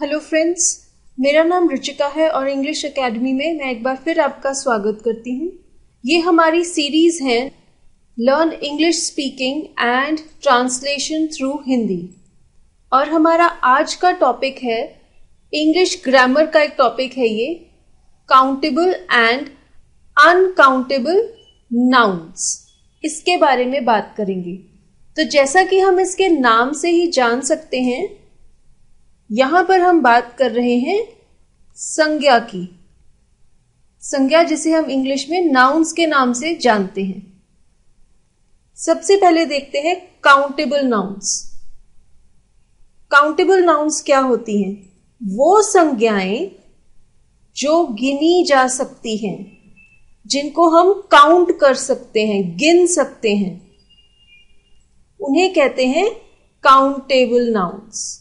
Hello friends, मेरा नाम रुचिका है और इंग्लिश एकेडमी में मैं एक बार फिर आपका स्वागत करती हूँ। ये हमारी सीरीज है learn English speaking and translation through Hindi और हमारा आज का टॉपिक है इंग्लिश ग्रामर का एक टॉपिक है ये काउंटेबल एंड अनकाउंटेबल नाउन्स। इसके बारे में बात करेंगे। तो जैसा कि हम इसके नाम से ही जान सकते हैं, यहां पर हम बात कर रहे हैं संज्ञा की। संज्ञा जिसे हम इंग्लिश में नाउन्स के नाम से जानते हैं। सबसे पहले देखते हैं काउंटेबल नाउन्स। काउंटेबल नाउन्स क्या होती हैं? वो संज्ञाएं जो गिनी जा सकती हैं, जिनको हम काउंट कर सकते हैं, गिन सकते हैं, उन्हें कहते हैं काउंटेबल नाउन्स।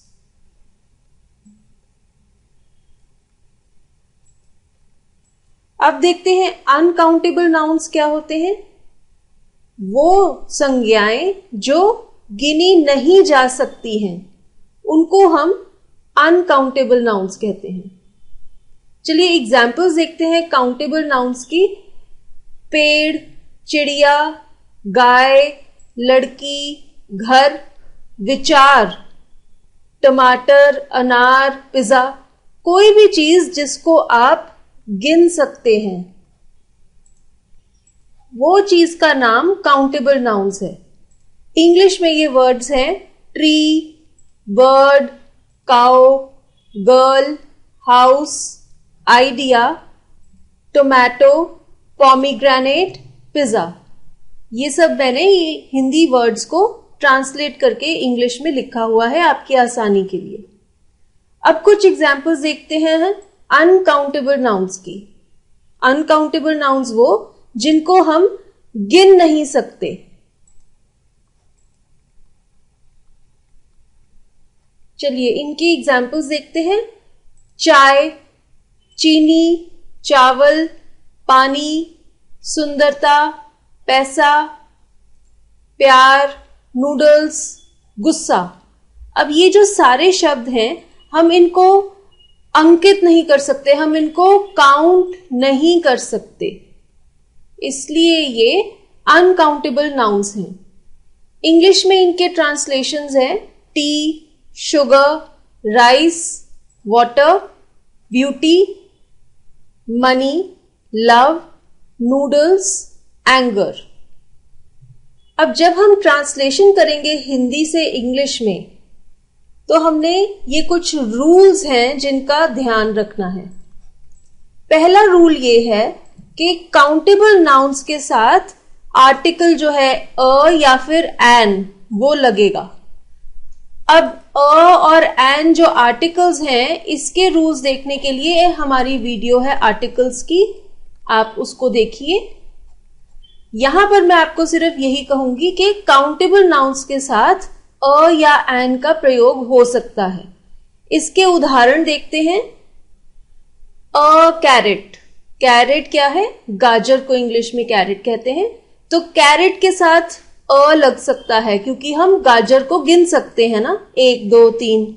अब देखते हैं अनकाउंटेबल नाउन्स क्या होते हैं। वो संज्ञाएं जो गिनी नहीं जा सकती हैं, उनको हम अनकाउंटेबल नाउन्स कहते हैं। चलिए एग्जाम्पल्स देखते हैं काउंटेबल नाउन्स की। पेड़, चिड़िया, गाय, लड़की, घर, विचार, टमाटर, अनार, पिज्जा, कोई भी चीज जिसको आप गिन सकते हैं, वो चीज का नाम काउंटेबल नाउन्स है। इंग्लिश में ये वर्ड्स हैं tree, bird, cow, girl, house, idea, tomato, pomegranate, pizza. ये सब मैंने हिंदी वर्ड्स को ट्रांसलेट करके इंग्लिश में लिखा हुआ है आपकी आसानी के लिए। अब कुछ एग्जाम्पल्स देखते हैं अनकाउंटेबल नाउन्स की। अनकाउंटेबल नाउन्स वो जिनको हम गिन नहीं सकते। चलिए इनकी एग्जाम्पल्स देखते हैं। चाय, चीनी, चावल, पानी, सुंदरता, पैसा, प्यार, नूडल्स, गुस्सा। अब ये जो सारे शब्द हैं, हम इनको अंकित नहीं कर सकते, हम इनको काउंट नहीं कर सकते, इसलिए ये अनकाउंटेबल नाउन्स हैं। इंग्लिश में इनके ट्रांसलेशंस हैं T, sugar, rice, water, beauty, money, love, noodles, anger. अब जब हम ट्रांसलेशन करेंगे हिंदी से इंग्लिश में, तो हमने ये कुछ रूल्स हैं जिनका ध्यान रखना है। पहला रूल ये है कि काउंटेबल नाउन्स के साथ आर्टिकल जो है अ या फिर एन वो लगेगा। अब अ और एन जो आर्टिकल्स हैं, इसके रूल्स देखने के लिए हमारी वीडियो है आर्टिकल्स की, आप उसको देखिए। यहां पर मैं आपको सिर्फ यही कहूंगी कि काउंटेबल नाउन्स के साथ अ या एन का प्रयोग हो सकता है। इसके उदाहरण देखते हैं। अ कैरेट। कैरेट क्या है? गाजर को इंग्लिश में कैरेट कहते हैं। तो कैरेट के साथ अ लग सकता है क्योंकि हम गाजर को गिन सकते हैं ना, 1 2 3।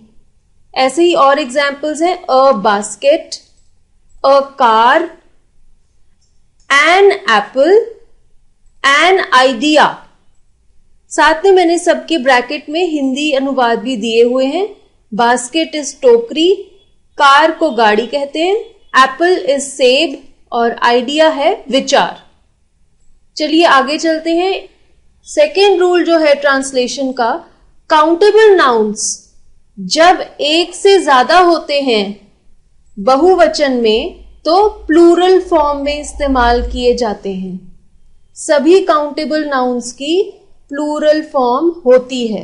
ऐसे ही और एग्जाम्पल्स हैं। A basket, a car, an apple, an idea. साथ में मैंने सबके ब्रैकेट में हिंदी अनुवाद भी दिए हुए हैं। बास्केट इज टोकरी, कार को गाड़ी कहते हैं, एप्पल इज सेब और आइडिया है विचार। चलिए आगे चलते हैं। सेकेंड रूल जो है ट्रांसलेशन का, काउंटेबल नाउन्स जब एक से ज्यादा होते हैं बहुवचन में, तो प्लूरल फॉर्म में इस्तेमाल किए जाते हैं। सभी काउंटेबल नाउन्स की प्लूरल फॉर्म होती है।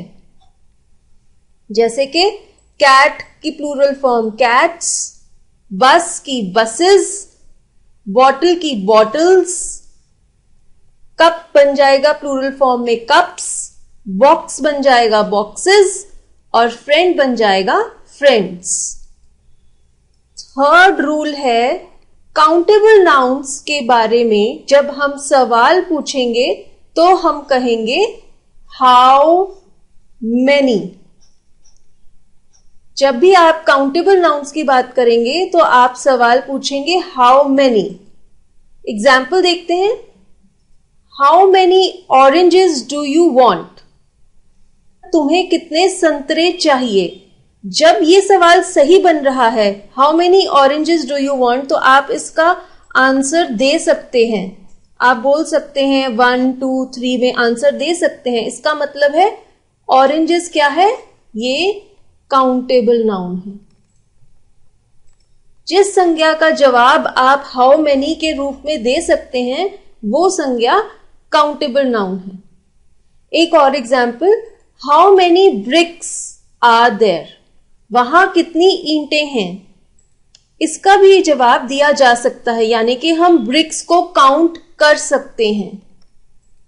जैसे कि कैट की प्लूरल फॉर्म कैट्स, बस की बसेस, बॉटल की बॉटल्स, कप बन जाएगा प्लूरल फॉर्म में कप्स, बॉक्स बन जाएगा बॉक्सेस और फ्रेंड बन जाएगा फ्रेंड्स। थर्ड रूल है, काउंटेबल नाउन्स के बारे में जब हम सवाल पूछेंगे तो हम कहेंगे हाउ मेनी। जब भी आप काउंटेबल नाउन्स की बात करेंगे तो आप सवाल पूछेंगे हाउ मेनी। एग्जाम्पल देखते हैं। How many oranges do you want? तुम्हें कितने संतरे चाहिए? जब ये सवाल सही बन रहा है, how many oranges do you want, तो आप इसका आंसर दे सकते हैं। आप बोल सकते हैं 1 2 3 में आंसर दे सकते हैं। इसका मतलब है ऑरेंजेस क्या है? ये काउंटेबल नाउन है। जिस संज्ञा का जवाब आप हाउ मेनी के रूप में दे सकते हैं वो संज्ञा काउंटेबल नाउन है। एक और example, how many bricks are there? वहां कितनी ईंटें हैं? इसका भी जवाब दिया जा सकता है, यानी कि हम ब्रिक्स को काउंट कर सकते हैं।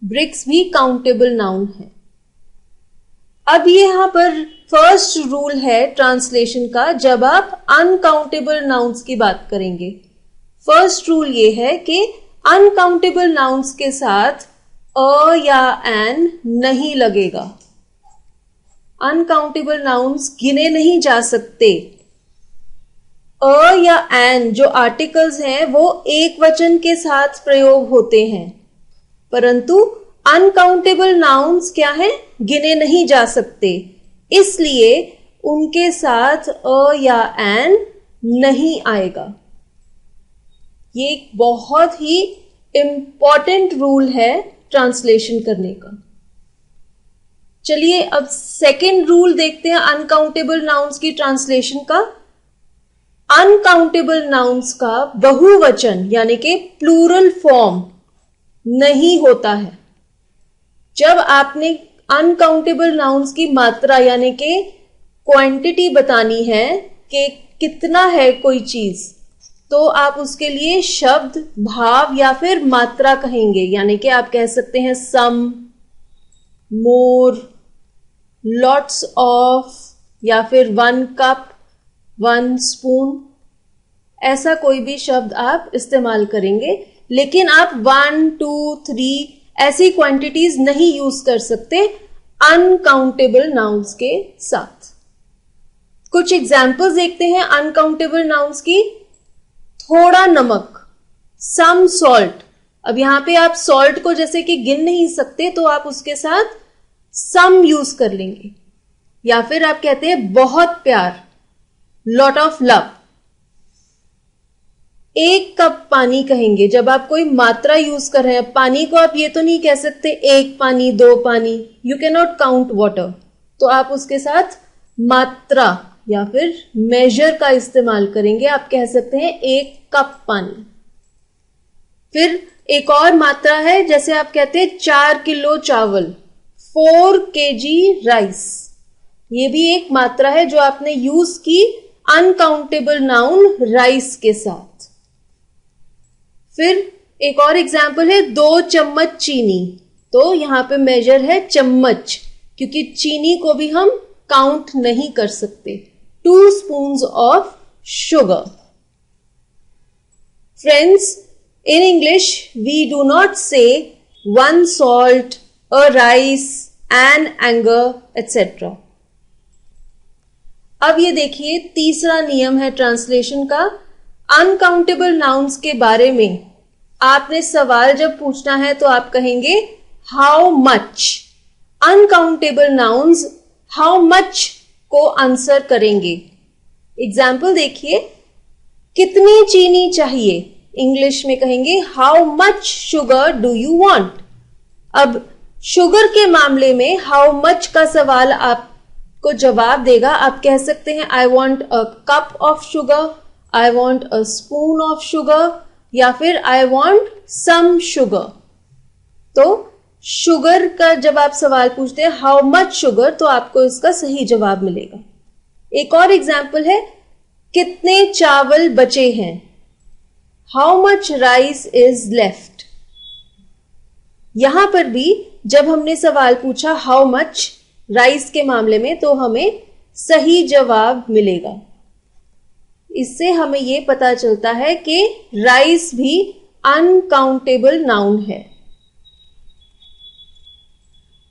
ब्रिक्स भी काउंटेबल नाउन है। अब यहां पर फर्स्ट रूल है ट्रांसलेशन का जब आप अनकाउंटेबल नाउन्स की बात करेंगे। फर्स्ट रूल ये है कि अनकाउंटेबल नाउन्स के साथ अ या एन नहीं लगेगा। अनकाउंटेबल नाउन्स गिने नहीं जा सकते। अ या एन जो आर्टिकल्स हैं वो एक वचन के साथ प्रयोग होते हैं, परंतु अनकाउंटेबल नाउन्स क्या है? गिने नहीं जा सकते, इसलिए उनके साथ अ या एन नहीं आएगा। ये एक बहुत ही इंपॉर्टेंट रूल है ट्रांसलेशन करने का। चलिए अब सेकेंड रूल देखते हैं अनकाउंटेबल नाउन्स की ट्रांसलेशन का। अनकाउंटेबल नाउन्स का बहुवचन यानी कि प्लूरल फॉर्म नहीं होता है। जब आपने अनकाउंटेबल नाउन्स की मात्रा यानी कि क्वांटिटी बतानी है कि कितना है कोई चीज, तो आप उसके लिए शब्द, भाव या फिर मात्रा कहेंगे। यानी कि आप कह सकते हैं सम, मोर, लॉट्स ऑफ, या फिर 1 कप, 1 स्पून, ऐसा कोई भी शब्द आप इस्तेमाल करेंगे। लेकिन आप 1 2 3 ऐसी क्वांटिटीज नहीं यूज कर सकते अनकाउंटेबल नाउन्स के साथ। कुछ एग्जाम्पल्स देखते हैं अनकाउंटेबल नाउन्स की। थोड़ा नमक, सम सॉल्ट। अब यहां पे आप सॉल्ट को जैसे कि गिन नहीं सकते, तो आप उसके साथ सम यूज कर लेंगे। या फिर आप कहते हैं बहुत प्यार, लॉट ऑफ लव। 1 कप पानी कहेंगे जब आप कोई मात्रा यूज कर रहे हैं। पानी को आप ये तो नहीं कह सकते 1 पानी 2 पानी, you can not count water. तो आप उसके साथ मात्रा या फिर मेजर का इस्तेमाल करेंगे। आप कह सकते हैं 1 कप पानी। फिर एक और मात्रा है, जैसे आप कहते हैं 4 किलो चावल, 4 kg राइस। ये भी एक मात्रा है जो आपने यूज की अनकाउंटेबल नाउन राइस के साथ। फिर एक और एग्जाम्पल है 2 चम्मच चीनी। तो यहां पे मेजर है चम्मच, क्योंकि चीनी को भी हम काउंट नहीं कर सकते। 2 spoons of sugar. Friends, in English, we do not say 1 salt, a rice, an anger, etc. अब ये देखिए तीसरा नियम है ट्रांसलेशन का। अनकाउंटेबल नाउन्स के बारे में आपने सवाल जब पूछना है तो आप कहेंगे how much. Uncountable nouns how much को आंसर करेंगे। एग्जाम्पल देखिए, कितनी चीनी चाहिए? इंग्लिश में कहेंगे how much sugar do you want. अब शुगर के मामले में हाउ मच का सवाल आपको जवाब देगा। आप कह सकते हैं I want a cup of sugar, I want a spoon of sugar, या फिर आई वॉन्ट सम शुगर। तो शुगर का जब आप सवाल पूछते हैं हाउ मच शुगर, तो आपको इसका सही जवाब मिलेगा। एक और एग्जाम्पल है कितने चावल बचे हैं, how much rice is left. यहां पर भी जब हमने सवाल पूछा हाउ मच राइस के मामले में, तो हमें सही जवाब मिलेगा। इससे हमें यह पता चलता है कि राइस भी अनकाउंटेबल नाउन है।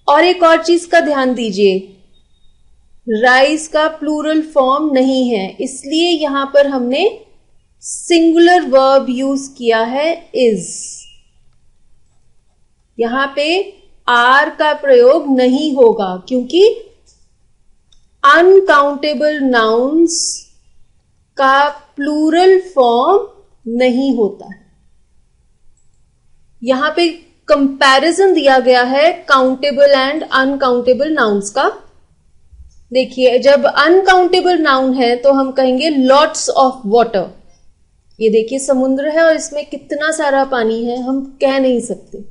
और एक और चीज का ध्यान दीजिए, राइस का प्लूरल फॉर्म नहीं है, इसलिए यहां पर हमने सिंगुलर वर्ब यूज किया है इज। यहां पे आर का प्रयोग नहीं होगा क्योंकि अनकाउंटेबल नाउन्स का प्लूरल फॉर्म नहीं होता है। यहां पे कंपैरिजन दिया गया है काउंटेबल एंड अनकाउंटेबल नाउन्स का। देखिए, जब अनकाउंटेबल नाउन है तो हम कहेंगे लॉट्स ऑफ वाटर। ये देखिए समुद्र है और इसमें कितना सारा पानी है, हम कह नहीं सकते।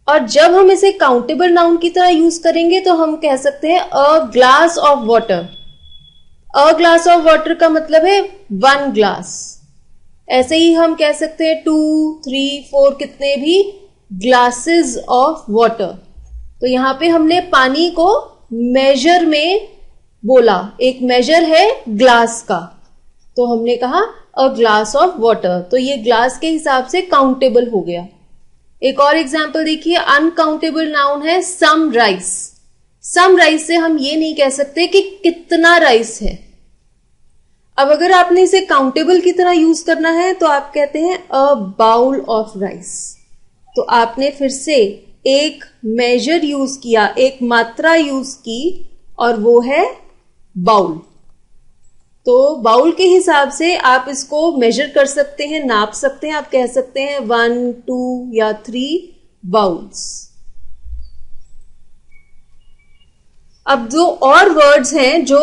और जब हम इसे काउंटेबल नाउन की तरह यूज करेंगे तो हम कह सकते हैं a glass of water. A glass of water का मतलब है 1 ग्लास। ऐसे ही हम कह सकते हैं 2, 3, 4 कितने भी ग्लासेस ऑफ वाटर। तो यहां पे हमने पानी को मेजर में बोला, एक मेजर है ग्लास का, तो हमने कहा अ ग्लास ऑफ वाटर, तो ये ग्लास के हिसाब से काउंटेबल हो गया। एक और एग्जांपल देखिए, अनकाउंटेबल नाउन है सम राइस। सम राइस से हम ये नहीं कह सकते कि कितना राइस है। अब अगर आपने इसे काउंटेबल की तरह यूज करना है तो आप कहते हैं अ बाउल ऑफ राइस। तो आपने फिर से एक मेजर यूज किया, एक मात्रा यूज की, और वो है बाउल। तो बाउल के हिसाब से आप इसको मेजर कर सकते हैं, नाप सकते हैं। आप कह सकते हैं 1, 2 या 3 बाउल्स। अब जो और वर्ड्स हैं जो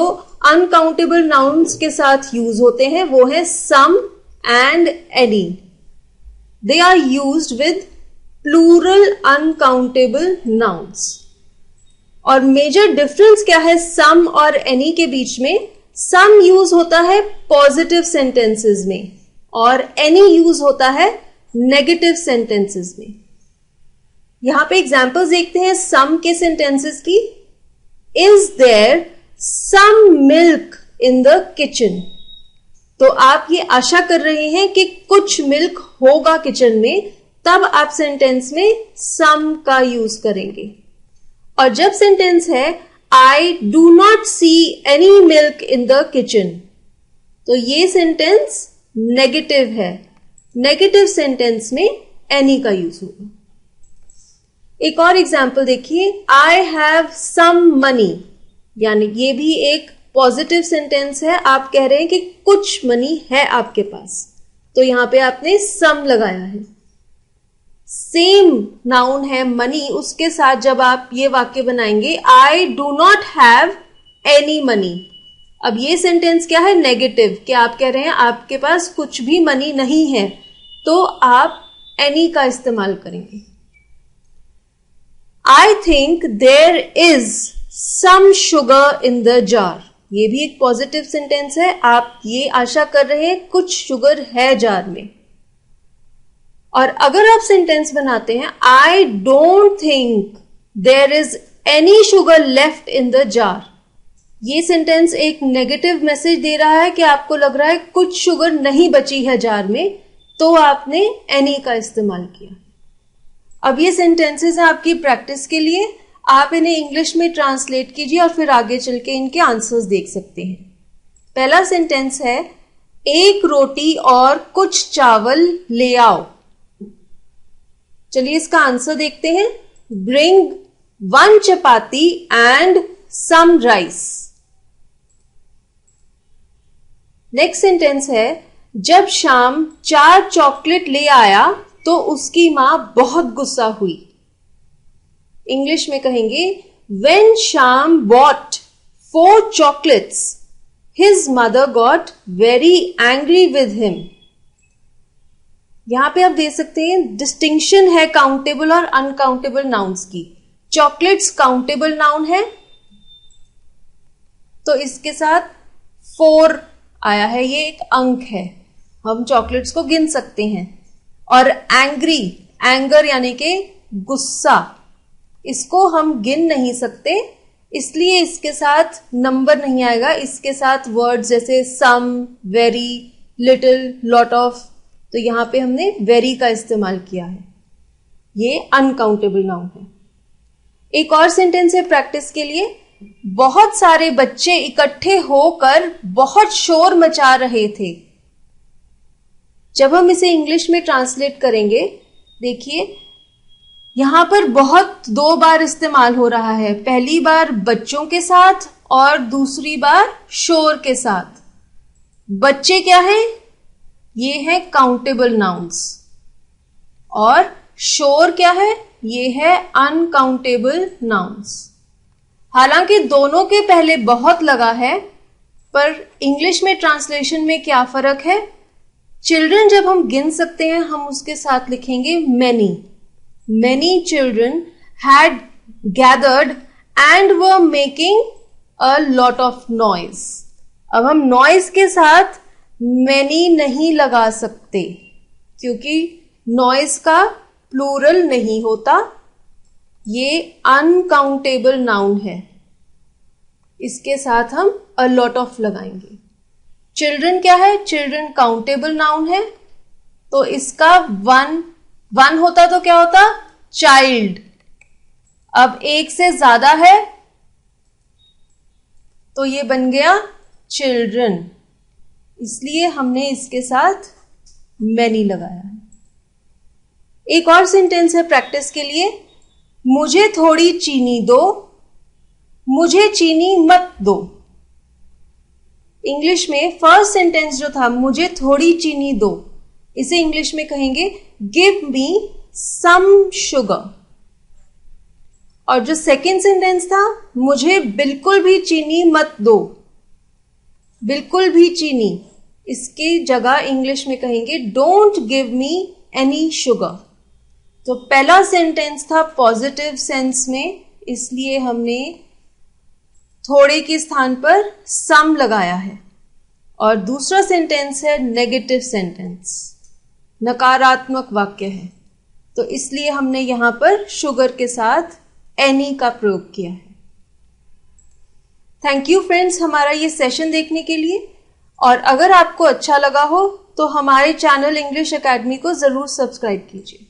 अनकाउंटेबल नाउन्स के साथ यूज होते हैं वो है some and any. They are used with plural uncountable nouns. और मेजर डिफरेंस क्या है सम और एनी के बीच में? सम यूज होता है पॉजिटिव सेंटेंसेस में और एनी यूज होता है नेगेटिव सेंटेंसेस में। यहां पे एग्जांपल्स देखते हैं सम के सेंटेंसेस की। Is there some milk in the kitchen? तो आप ये आशा कर रहे हैं कि कुछ मिल्क होगा किचन में, तब आप सेंटेंस में सम का यूज करेंगे। और जब सेंटेंस है I do not see any milk in the kitchen, तो ये सेंटेंस नेगेटिव है। नेगेटिव सेंटेंस में any का यूज होगा। एक और एग्जांपल देखिए, I have some money, यानी ये भी एक पॉजिटिव सेंटेंस है। आप कह रहे हैं कि कुछ मनी है आपके पास, तो यहां पे आपने सम लगाया है। सेम नाउन है मनी, उसके साथ जब आप ये वाक्य बनाएंगे I do not have any money. अब ये सेंटेंस क्या है? नेगेटिव, कि आप कह रहे हैं आपके पास कुछ भी मनी नहीं है, तो आप एनी का इस्तेमाल करेंगे। I think there is some sugar in the jar, ये भी एक पॉजिटिव सेंटेंस है। आप ये आशा कर रहे हैं कुछ शुगर है जार में। और अगर आप सेंटेंस बनाते हैं I don't think there is any sugar left in the jar, ये सेंटेंस एक नेगेटिव मैसेज दे रहा है कि आपको लग रहा है कुछ शुगर नहीं बची है जार में, तो आपने एनी का इस्तेमाल किया। अब ये सेंटेंसेस हैं आपकी प्रैक्टिस के लिए, आप इन्हें इंग्लिश में ट्रांसलेट कीजिए और फिर आगे चल के इनके आंसर्स देख सकते हैं। पहला सेंटेंस है, एक रोटी और कुछ चावल ले आओ। चलिए इसका आंसर देखते हैं। Bring 1 chapati and some rice. Next sentence है, जब शाम 4 चॉकलेट ले आया तो उसकी मां बहुत गुस्सा हुई। इंग्लिश में कहेंगे, when Sham bought 4 chocolates, his mother got very angry with him. यहां पे आप देख सकते हैं डिस्टिंक्शन है काउंटेबल और अनकाउंटेबल नाउन्स की। चॉकलेट्स काउंटेबल नाउन है, तो इसके साथ 4 आया है, ये एक अंक है, हम चॉकलेट्स को गिन सकते हैं। और एंग्री, एंगर यानी कि गुस्सा, इसको हम गिन नहीं सकते, इसलिए इसके साथ नंबर नहीं आएगा। इसके साथ वर्ड्स जैसे सम, वेरी, लिटिल, लॉट ऑफ, तो यहां पे हमने वेरी का इस्तेमाल किया है, ये अनकाउंटेबल नाउन है। एक और सेंटेंस है प्रैक्टिस के लिए, बहुत सारे बच्चे इकट्ठे होकर बहुत शोर मचा रहे थे। जब हम इसे इंग्लिश में ट्रांसलेट करेंगे, देखिए यहां पर बहुत 2 बार इस्तेमाल हो रहा है। पहली बार बच्चों के साथ और दूसरी बार शोर के साथ। बच्चे क्या है? ये है काउंटेबल नाउन्स। और शोर क्या है? ये है अनकाउंटेबल नाउन्स। हालांकि दोनों के पहले बहुत लगा है, पर इंग्लिश में ट्रांसलेशन में क्या फर्क है? चिल्ड्रन जब हम गिन सकते हैं, हम उसके साथ लिखेंगे many. Many children had gathered and were making a lot of noise. अब हम नॉइज के साथ मैनी नहीं लगा सकते, क्योंकि नॉइज का प्लूरल नहीं होता। ये अनकाउंटेबल नाउन है, इसके साथ हम अ लॉट ऑफ लगाएंगे। चिल्ड्रन क्या है? चिल्ड्रन काउंटेबल नाउन है, तो इसका वन होता तो क्या होता? चाइल्ड। अब एक से ज्यादा है तो ये बन गया चिल्ड्रन, इसलिए हमने इसके साथ मैनी लगाया है। एक और सेंटेंस है प्रैक्टिस के लिए। मुझे थोड़ी चीनी दो, मुझे चीनी मत दो। इंग्लिश में फर्स्ट सेंटेंस जो था मुझे थोड़ी चीनी दो, इसे इंग्लिश में कहेंगे गिव मी सम शुगर। और जो सेकेंड सेंटेंस था मुझे बिल्कुल भी चीनी मत दो, बिल्कुल भी चीनी, इसकी जगह इंग्लिश में कहेंगे don't give me any sugar. तो पहला सेंटेंस था पॉजिटिव सेंस में, इसलिए हमने थोड़े के स्थान पर सम लगाया है। और दूसरा सेंटेंस है नेगेटिव सेंटेंस, नकारात्मक वाक्य है, तो इसलिए हमने यहां पर शुगर के साथ एनी का प्रयोग किया है। थैंक यू फ्रेंड्स हमारा ये सेशन देखने के लिए। और अगर आपको अच्छा लगा हो तो हमारे चैनल इंग्लिश एकेडमी को जरूर सब्सक्राइब कीजिए।